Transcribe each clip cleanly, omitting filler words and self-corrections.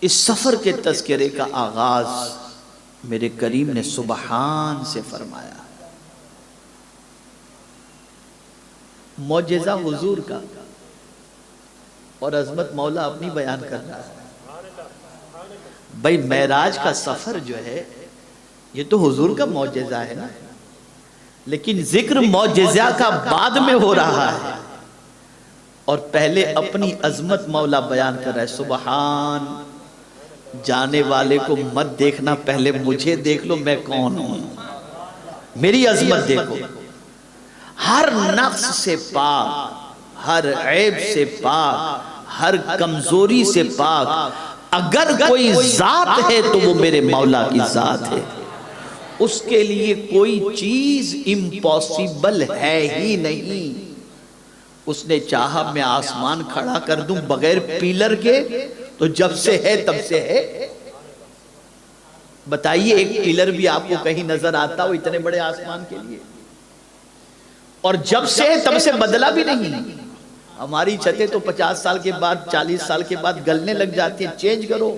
اس سفر کے تذکرے کا آغاز میرے کریم نے سبحان سے فرمایا. معجزہ حضور کا اور عظمت مولا اپنی بیان کر رہا ہے. بھائی معراج کا سفر جو ہے یہ تو حضور کا معجزہ ہے نا، لیکن ذکر معجزہ کا بعد میں ہو رہا ہے اور پہلے اپنی عظمت مولا بیان کر رہا ہے. سبحان، جانے والے کو مت دیکھنا، پہلے مجھے دیکھ لو میں کون ہوں، میری عظمت دیکھو. ہر نقص سے پاک، ہر عیب سے پاک، ہر کمزوری سے پاک. اگر کوئی ذات ہے تو وہ میرے مولا کی ذات ہے. اس کے لیے کوئی چیز امپاسبل ہے ہی نہیں. اس نے چاہا میں آسمان کھڑا کر دوں بغیر پیلر کے تو جب سے ہے تب سے ہے. بتائیے ایک پیلر بھی آپ کو کہیں نظر آتا ہو اتنے بڑے آسمان کے لیے؟ اور جب سے ہے تب سے بدلا بھی نہیں. ہماری چھتیں تو 50 سال کے بعد 40 سال کے بعد گلنے لگ جاتی ہیں، چینج کرو.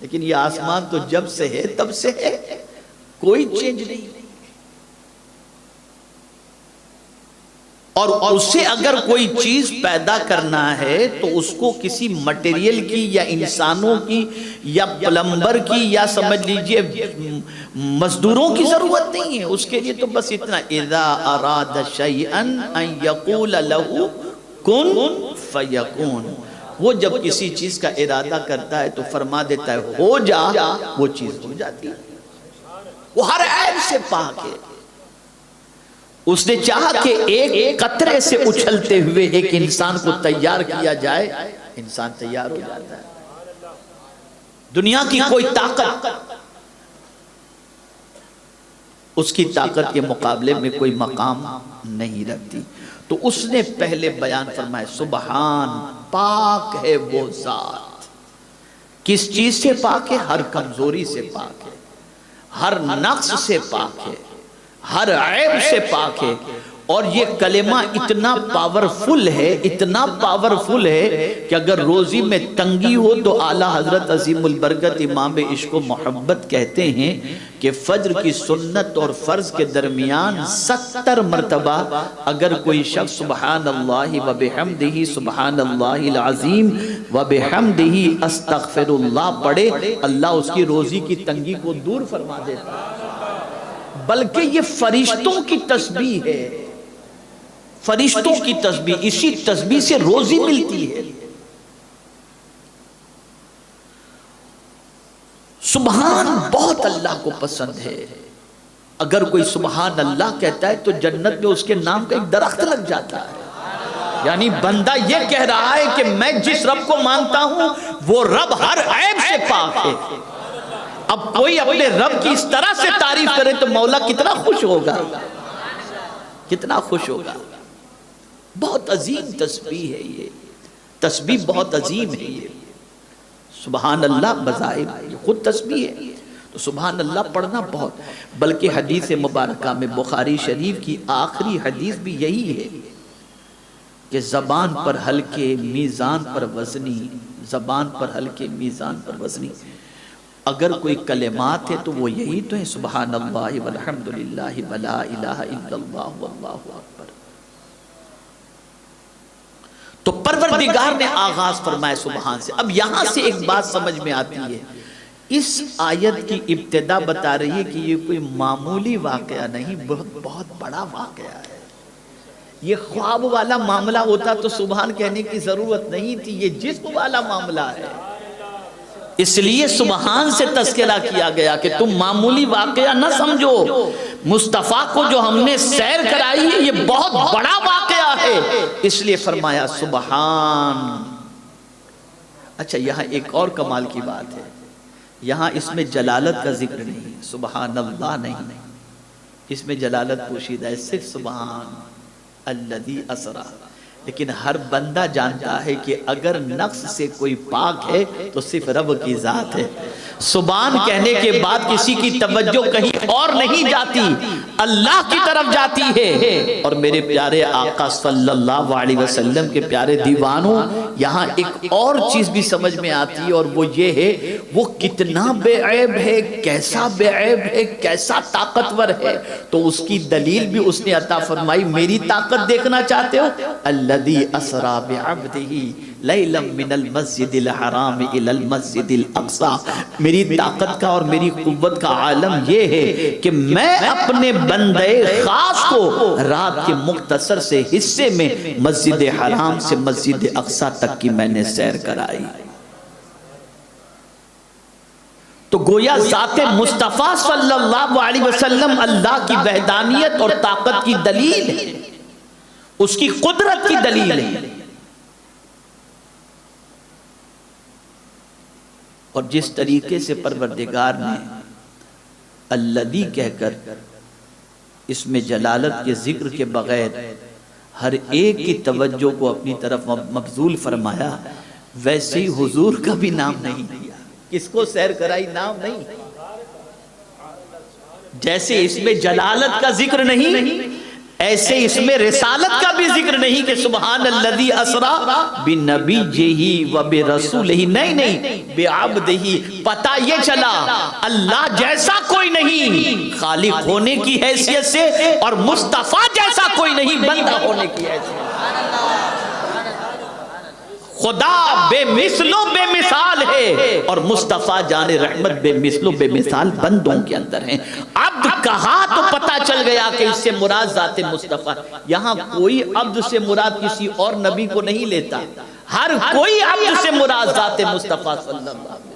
لیکن یہ آسمان تو جب سے ہے تب سے ہے، کوئی چینج نہیں. اور اسے اگر کوئی چیز پیدا کرنا ہے تو اس کو کسی مٹیریل کی یا انسانوں کی یا پلمبر کی یا سمجھ لیجئے مزدوروں کی ضرورت نہیں ہے. اس کے لیے تو بس اتنا اذا اراد شیئا ان یقول له کن فیکون. وہ جب کسی چیز کا ارادہ کرتا ہے تو فرما دیتا ہے ہو جا، وہ چیز ہو جاتی ہے. وہ ہر عیب سے پاک ہے. اس نے چاہا کہ ایک قطرے سے اچھلتے ہوئے ایک انسان کو تیار کیا جائے، انسان تیار ہو جاتا ہے. دنیا کی کوئی طاقت اس کی طاقت کے مقابلے میں کوئی مقام نہیں رکھتی. تو اس نے پہلے بیان فرمایا سبحان، پاک ہے وہ ذات. کس چیز سے پاک ہے؟ ہر کمزوری سے پاک ہے، ہر نقص سے پاک ہے، ہر عیب سے پاک ہے. اور یہ کلمہ اتنا پاورفل ہے، اتنا پاورفل ہے کہ اگر روزی میں تنگی ہو تو اعلیٰ حضرت عظیم البرکت امام عشق و محبت کہتے ہیں کہ فجر کی سنت اور فرض کے درمیان 70 مرتبہ اگر کوئی شخص سبحان اللہ و بحمدہ سبحان اللہ العظیم و بحمدہ استغفر اللہ پڑھے، اللہ اس کی روزی کی تنگی کو دور فرما دیتا ہے. بلکہ یہ فرشتوں کی تسبیح ہے، فرشتوں کی تسبیح. اسی تسبیح سے روزی ملتی ہے. سبحان بہت اللہ کو پسند ہے. اگر کوئی سبحان اللہ کہتا ہے تو جنت میں اس کے نام کا ایک درخت لگ جاتا ہے. یعنی بندہ یہ کہہ رہا ہے کہ میں جس رب کو مانتا ہوں وہ رب ہر عیب سے پاک ہے. اب کوئی اپنے رب کی اس طرح سے تعریف کرے تو مولا کتنا خوش ہوگا، کتنا خوش ہوگا. بہت عظیم تسبیح ہے یہ، تسبیح بہت عظیم ہے یہ. سبحان اللہ بظاہر یہ خود تسبیح ہے، تو سبحان اللہ پڑھنا بہت. بلکہ حدیث مبارکہ میں بخاری شریف کی آخری حدیث بھی یہی ہے کہ زبان پر ہلکے میزان پر وزنی، زبان پر ہلکے میزان پر وزنی. اگر کوئی کلمات ہے تو وہ یہی تو ہے سبحان اللہ والحمدللہ ولا الہ الا اللہ واللہ اکبر. تو پروردگار نے آغاز فرمایا سبحان سے. اب یہاں سے ایک بات سمجھ میں آتی ہے، اس آیت کی ابتدا بتا رہی ہے کہ یہ کوئی معمولی واقعہ نہیں، بہت بڑا واقعہ ہے. یہ خواب والا معاملہ ہوتا تو سبحان کہنے کی ضرورت نہیں تھی. یہ جسم والا معاملہ ہے، اس لیے سبحان سے تذکرہ کیا گیا کہ تم معمولی واقعہ نہ سمجھو. مصطفیٰ کو جو ہم نے سیر کرائی ہے یہ بہت بڑا واقعہ ہے، اس لیے فرمایا سبحان. اچھا یہاں ایک اور کمال کی بات ہے، یہاں اس میں جلالت کا ذکر نہیں، سبحان اللہ نہیں، اس میں جلالت پوشیدہ ہے، صرف سبحان الذی اسرا. لیکن ہر بندہ جانتا ہے کہ اگر نقص سے کوئی پاک ہے تو صرف رب کی ذات ہے. سبحان کہنے کے بعد کسی کی توجہ کہیں اور نہیں جاتی، اللہ کی طرف جاتی ہے۔ اور میرے پیارے آقا صلی اللہ علیہ وسلم کے پیارے دیوانوں، یہاں ایک اور چیز بھی سمجھ میں آتی ہے، اور وہ یہ ہے وہ کتنا بے عیب ہے، کیسا بے عیب ہے، کیسا طاقتور ہے۔ تو اس کی دلیل بھی اس نے عطا فرمائی۔ میری طاقت دیکھنا چاہتے ہو؟ الذی اسری بعبدہ لیلا من المسجد الحرام الی المسجد الاقصی۔ میری طاقت کا اور میری قوت کا عالم یہ ہے کہ میں اپنے بندے خاص کو رات کے مختصر سے حصے میں مسجد حرام سے مسجد اقصی تک کی میں نے سیر کرائی۔ تو گویا ذات مصطفیٰ صلی اللہ علیہ وسلم اللہ کی وحدانیت اور طاقت کی دلیل ہے، اس کی قدرت کی دلیل ہے۔ اور جس طریقے سے پروردگار نے الذی کہہ کر اس میں جلالت کے ذکر کے بغیر ہر ایک کی توجہ کو اپنی طرف مبذول فرمایا، ویسے ہی حضور کا بھی نام نہیں دیا۔ کس کو سیر کرائی؟ نام نہیں۔ جیسے اس میں جلالت کا ذکر نہیں، ایسے اس میں رسالت کا بھی ذکر نہیں کہ سبحان الذی اسری بنبیہ و برسولہ، نہیں، بعبدہ۔ پتہ یہ چلا اللہ جیسا کوئی نہیں خالق ہونے کی حیثیت سے، اور مصطفیٰ جیسا کوئی نہیں بندہ ہونے کی حیثیت سے۔ خدا بے مثل و بے مثال ہے، اور مصطفیٰ جان رحمت بے مثل و بے مثال بندوں کے اندر ہیں۔ عبد کہا تو پتہ چل گیا کہ اس سے مراد ذات مصطفیٰ۔ یہاں کوئی عبد سے مراد کسی اور نبی کو نہیں لیتا، ہر کوئی عبد سے مراد ذات مصطفیٰ صلی اللہ علیہ وسلم۔